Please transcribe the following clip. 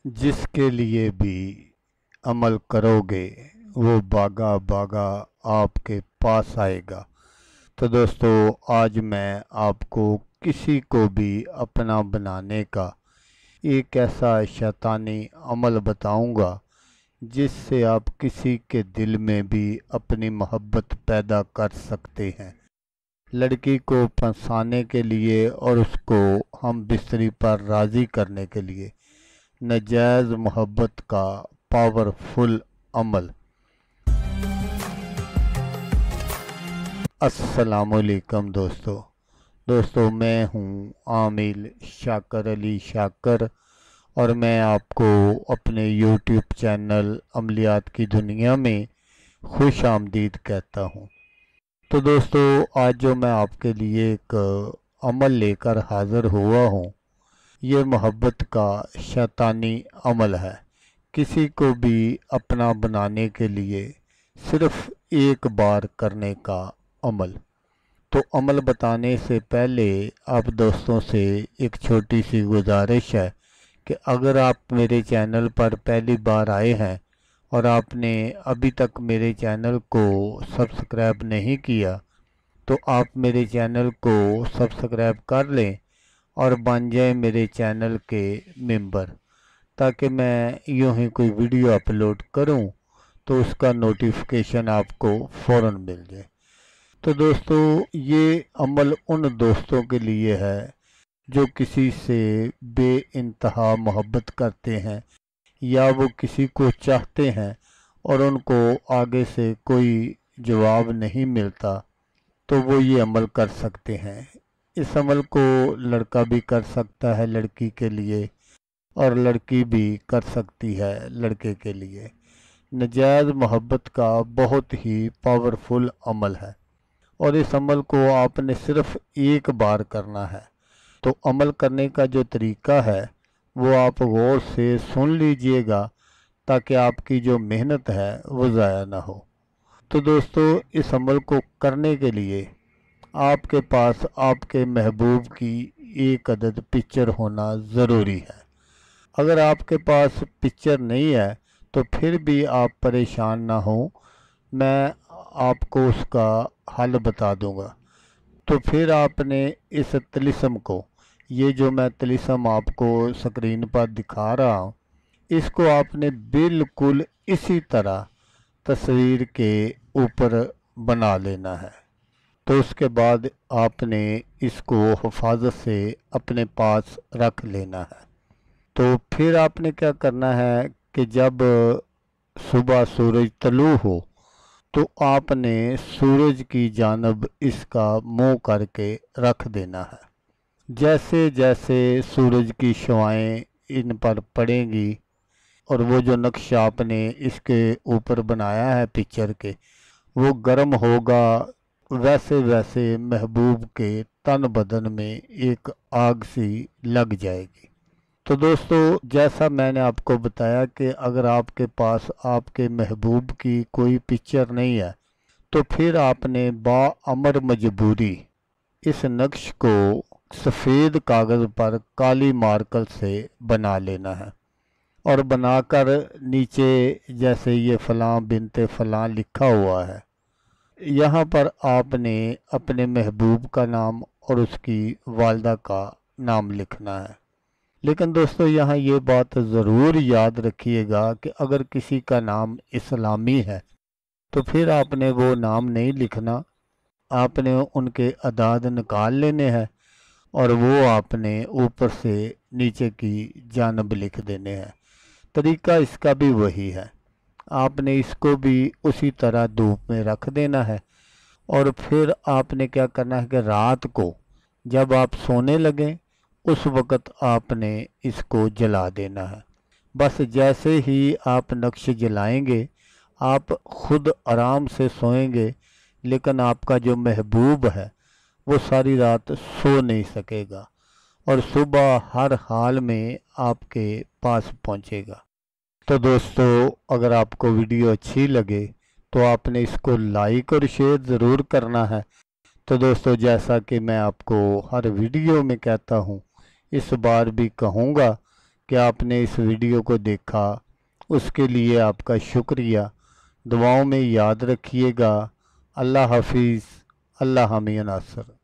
जिस के लिए भी अमल करोगे वो भागा भागा आपके पास आएगा। तो दोस्तों, आज मैं आपको किसी को भी अपना बनाने का एक ऐसा शैतानी अमल बताऊंगा जिससे आप किसी के दिल में भी अपनी मोहब्बत पैदा कर सकते हैं। लड़की को फंसाने के लिए और उसको हम बिस्तरी पर राज़ी करने के लिए नाजायज़ मोहब्बत का पावरफुल अमल। अस्सलामुअलैकुम दोस्तों, मैं हूँ आमिल शाकर अली शाकर और मैं आपको अपने यूट्यूब चैनल अमलियात की दुनिया में खुश आमदीद कहता हूँ। तो दोस्तों, आज जो मैं आपके लिए एक अमल लेकर हाज़िर हुआ हूँ, ये मोहब्बत का शैतानी अमल है। किसी को भी अपना बनाने के लिए सिर्फ़ एक बार करने का अमल। तो अमल बताने से पहले आप दोस्तों से एक छोटी सी गुजारिश है कि अगर आप मेरे चैनल पर पहली बार आए हैं और आपने अभी तक मेरे चैनल को सब्सक्राइब नहीं किया तो आप मेरे चैनल को सब्सक्राइब कर लें और बन जाए मेरे चैनल के मेंबर, ताकि मैं यूं ही कोई वीडियो अपलोड करूं तो उसका नोटिफिकेशन आपको फ़ौरन मिल जाए। तो दोस्तों, ये अमल उन दोस्तों के लिए है जो किसी से बेइंतहा मोहब्बत करते हैं या वो किसी को चाहते हैं और उनको आगे से कोई जवाब नहीं मिलता, तो वो ये अमल कर सकते हैं। इस अमल को लड़का भी कर सकता है लड़की के लिए और लड़की भी कर सकती है लड़के के लिए। नाजायज़ मोहब्बत का बहुत ही पावरफुल अमल है और इस अमल को आपने सिर्फ एक बार करना है। तो अमल करने का जो तरीका है वो आप गौर से सुन लीजिएगा ताकि आपकी जो मेहनत है वो ज़ाया ना हो। तो दोस्तों, इस अमल को करने के लिए आपके पास आपके महबूब की एक अदद पिक्चर होना ज़रूरी है। अगर आपके पास पिक्चर नहीं है तो फिर भी आप परेशान ना हो, मैं आपको उसका हल बता दूंगा। तो फिर आपने इस तिलिस्म को, ये जो मैं तिलिस्म आपको स्क्रीन पर दिखा रहा हूँ, इसको आपने बिल्कुल इसी तरह तस्वीर के ऊपर बना लेना है। तो उसके बाद आपने इसको हिफाजत से अपने पास रख लेना है। तो फिर आपने क्या करना है कि जब सुबह सूरज तलू हो तो आपने सूरज की जानब इसका मुंह करके रख देना है। जैसे जैसे सूरज की शुआएं इन पर पड़ेंगी और वो जो नक्शा आपने इसके ऊपर बनाया है पिक्चर के, वो गर्म होगा, वैसे वैसे महबूब के तन बदन में एक आग सी लग जाएगी। तो दोस्तों, जैसा मैंने आपको बताया कि अगर आपके पास आपके महबूब की कोई पिक्चर नहीं है तो फिर आपने बाअमर मजबूरी इस नक्श को सफ़ेद कागज़ पर काली मार्कर से बना लेना है और बनाकर नीचे जैसे ये फ़लाँ बिनते फ़लाँ लिखा हुआ है, यहाँ पर आपने अपने महबूब का नाम और उसकी वालदा का नाम लिखना है। लेकिन दोस्तों, यहाँ ये बात ज़रूर याद रखिएगा कि अगर किसी का नाम इस्लामी है तो फिर आपने वो नाम नहीं लिखना, आपने उनके अदाद निकाल लेने हैं और वो आपने ऊपर से नीचे की जानब लिख देने हैं। तरीका इसका भी वही है, आपने इसको भी उसी तरह धूप में रख देना है और फिर आपने क्या करना है कि रात को जब आप सोने लगें उस वक़्त आपने इसको जला देना है। बस जैसे ही आप नक्श जलाएंगे आप खुद आराम से सोएंगे, लेकिन आपका जो महबूब है वो सारी रात सो नहीं सकेगा और सुबह हर हाल में आपके पास पहुंचेगा। तो दोस्तों, अगर आपको वीडियो अच्छी लगे तो आपने इसको लाइक और शेयर ज़रूर करना है। तो दोस्तों, जैसा कि मैं आपको हर वीडियो में कहता हूँ, इस बार भी कहूँगा کہ آپ نے اس ویڈیو کو دیکھا، اس کے لیے آپ کا شکریہ۔ دعاؤں میں یاد رکھیے گا۔ اللہ حافظ۔ اللہ حامی ناصر۔